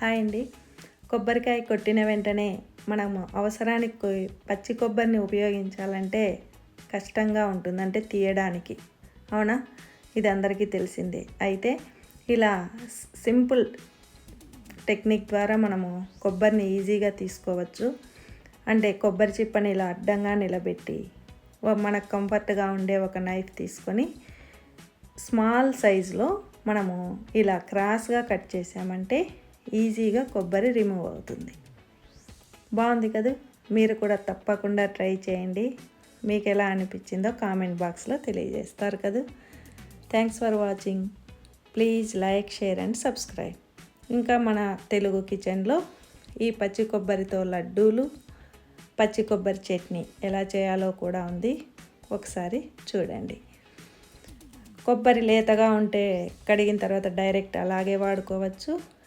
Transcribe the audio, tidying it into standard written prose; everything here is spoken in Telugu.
హాయ్ అండి. కొబ్బరికాయ కొట్టిన వెంటనే మనము అవసరానికి పచ్చి కొబ్బరిని ఉపయోగించాలంటే కష్టంగా ఉంటుంది, అంటే తీయడానికి. అవునా? ఇది అందరికీ తెలిసిందే. అయితే ఇలా సింపుల్ టెక్నిక్ ద్వారా మనము కొబ్బరిని ఈజీగా తీసుకోవచ్చు. అంటే కొబ్బరి చిప్పని ఇలా అడ్డంగా నిలబెట్టి మనకు కంఫర్ట్గా ఉండే ఒక నైఫ్ తీసుకొని స్మాల్ సైజులో మనము ఇలా క్రాస్గా కట్ చేసామంటే ఈజీగా కొబ్బరి రిమూవ్ అవుతుంది. బాగుంది కదా? మీరు కూడా తప్పకుండా ట్రై చేయండి. మీకు ఎలా అనిపించిందో కామెంట్ బాక్స్లో తెలియజేస్తారు కదా. Thanks for watching. Please like, share and subscribe. ఇంకా మన తెలుగు కిచెన్లో ఈ పచ్చి కొబ్బరితో లడ్డూలు, పచ్చి కొబ్బరి చట్నీ ఎలా చేయాలో కూడా ఉంది, ఒకసారి చూడండి. కొబ్బరి లేతగా ఉంటే కడిగిన తర్వాత డైరెక్ట్ అలాగే వాడుకోవచ్చు.